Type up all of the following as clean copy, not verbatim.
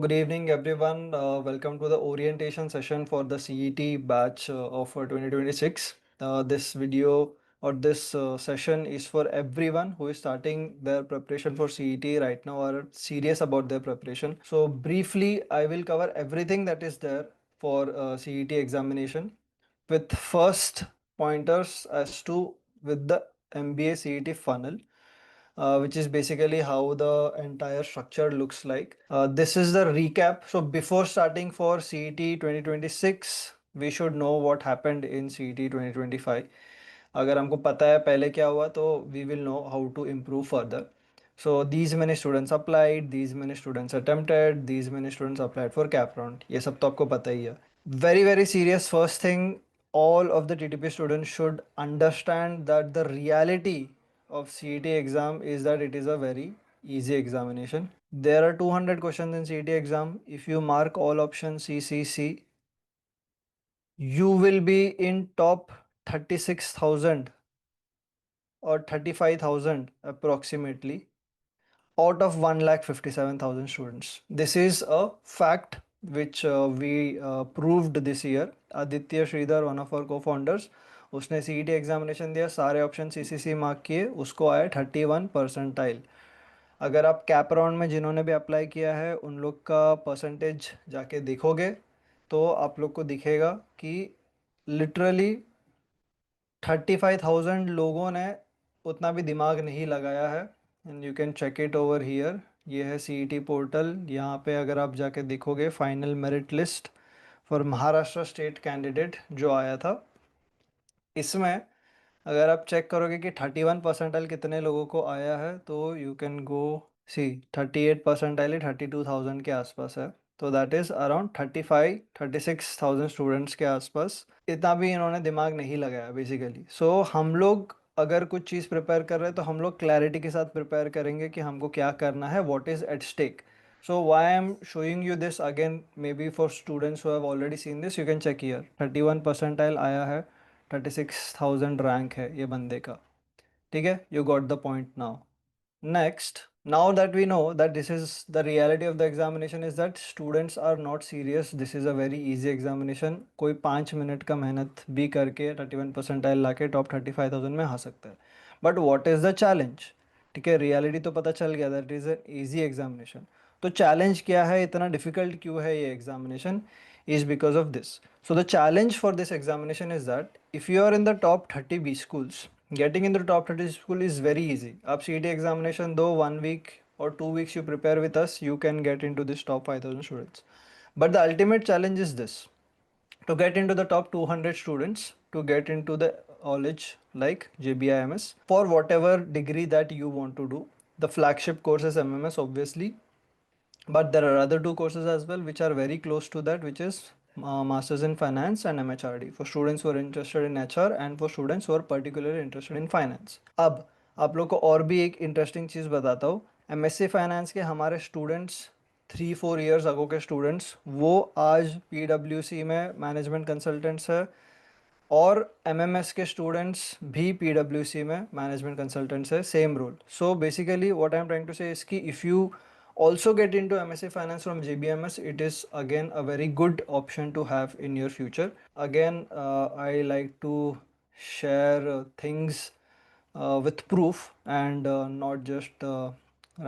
Good evening, everyone. Welcome to the orientation session for the CET batch of 2026. This video or this session is for everyone who is starting their preparation for CET right now or serious about their preparation. So, briefly, I will cover everything that is there for CET examination with first pointers as to with the MBA CET funnel, which is basically how the entire structure looks like. This is the recap. So before starting for CET 2026, we should know what happened in CET 2025. अगर हमको पता है पहले क्या हुआ तो we will know how to improve further. So these many students applied, these many students attempted, these many students applied for cap round. ये सब तो आपको पता ही है. Very, very serious first thing, all of the TTP students should understand that the reality of CET exam is that it is a very easy examination. There are 200 questions in CET exam. If you mark all options CCC, you will be in top 36,000 or 35,000 approximately out of 1,57,000 students. This is a fact which we proved this year. Aditya Sridhar, one of our co-founders, उसने CET examination दिया, सारे option CCC mark किए, उसको आए 31 percentile. अगर आप cap round में जिन्होंने भी अप्लाई किया है उन लोग का परसेंटेज जाके देखोगे तो आप लोग को दिखेगा कि लिटरली 35,000 लोगों ने उतना भी दिमाग नहीं लगाया है. And you can check it over here. ये है CET पोर्टल. यहाँ पे अगर आप जाके देखोगे final merit list for Maharashtra state candidate जो आया था, इसमें अगर आप चेक करोगे कि 31 परसेंटाइल कितने लोगों को आया है तो you can go see 38 percentile 32,000 के आसपास है. तो दैट इज़ अराउंड 36,000 स्टूडेंट्स के आसपास. इतना भी इन्होंने दिमाग नहीं लगाया बेसिकली. सो हम लोग अगर कुछ चीज़ प्रिपेयर कर रहे हैं तो हम लोग क्लैरिटी के साथ प्रिपेयर करेंगे कि हमको क्या करना है, what is at stake. So why I'm showing you this again, maybe for students who have already seen this, you can check here. 31 percentile आया है, 36,000 रैंक है ये बंदे का. ठीक है, you got the point now. Next, now that we know that this is the reality of the examination is that students are not serious. This is a very easy examination. कोई 5 minute का मेहनत भी करके 31 percentile लाके top 35,000 में आ सकता है. But what is the challenge? ठीक है, रियलिटी तो पता चल गया that is an easy examination. तो चैलेंज क्या है, इतना डिफिकल्ट क्यों है ये examination? is because of this. So the challenge for this examination is that if you are in the top 30 B schools, getting in the top 30 school is very easy. आप CET examination दो, 1 week or 2 weeks you prepare with us, you can get into this top 5,000 students. But the ultimate challenge is this: to get into the top 200 students, to get into the college like JBIMS for whatever degree that you want to do. The flagship course is MMS obviously, but there are other two courses as well which are very close to that, which is Masters in Finance and MHRD for students who are interested in HR and for students who are particularly interested in finance. अब आप लोग को और भी एक interesting चीज़ बताता हूँ. MSc finance के हमारे स्टूडेंट्स 3-4 years अगो के स्टूडेंट्स वो आज PwC में मैनेजमेंट कंसल्टेंट्स है और MMS के स्टूडेंट्स भी PwC में मैनेजमेंट कंसल्टेंट्स है, same role. So basically what I am trying to say is कि if you also get into MSc Finance from JBMS, it is again a very good option to have in your future. Again, I like to share things with proof and not just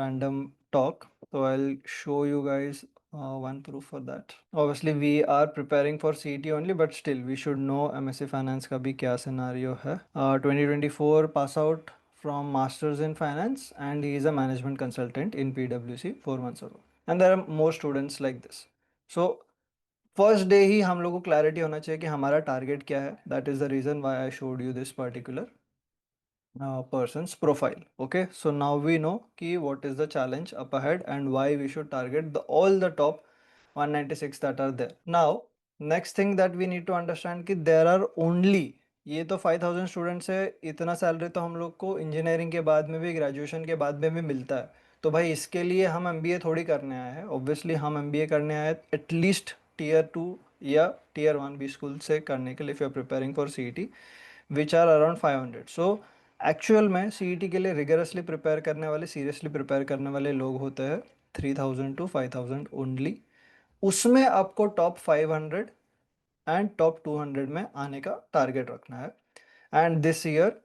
random talk. So I'll show you guys one proof for that. Obviously we are preparing for CET only, but still we should know MSc Finance का भी क्या scenario है. 2024 pass out from Masters in Finance and he is a management consultant in PwC 4 months ago. And there are more students like this. So first day ही हम लोग को clarity होना चाहिए कि हमारा टारगेट क्या है. That is the reason why I showed you this particular person's profile. Okay, so now we know ki what is the challenge up ahead and why we should target all the top 196 that are there. Now next thing that we need to understand कि there are only, ये तो 5,000 students है, इतना salary तो हम लोग को engineering के बाद में भी, ग्रेजुएशन के बाद में भी मिलता है. तो भाई इसके लिए हम MBA थोड़ी करने आए हैं. ऑब्वियसली हम MBA करने आए एटलीस्ट Tier 2 या Tier 1 भी स्कूल से करने के लिए, if you are preparing for CET which are around 500. So actual में CET के लिए रिगरसली प्रिपेयर करने वाले, सीरियसली प्रिपेयर करने वाले लोग होते हैं 3000 to 5000 ओनली। उसमें आपको टॉप 500 एंड टॉप 200 में आने का टारगेट रखना है। And this year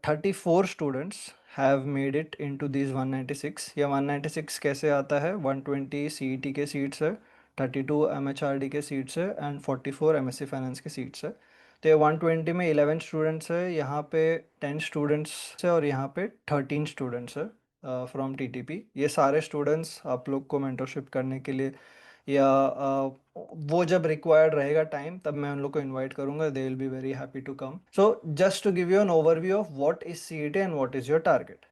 34 students have made it into this 196। ये 196 कैसे आता है? 120 सीईटी के सीट्स है, 32 एमएचआरडी के सीट्स है एंड 44 एमएससी फाइनेंस के सीट्स है। तो ये 120 में 11 स्टूडेंट्स है, यहाँ पे 10 स्टूडेंट्स है और यहाँ पे 13 स्टूडेंट्स है फ्रॉम टीटीपी। ये सारे स्टूडेंट्स आप लोग को मेंटरशिप करने के लिए या वो जब रिक्वायर्ड रहेगा टाइम तब मैं उन लोग को इनवाइट करूंगा। They will be very happy to come. So just to give you an overview of what is CET and what is your target.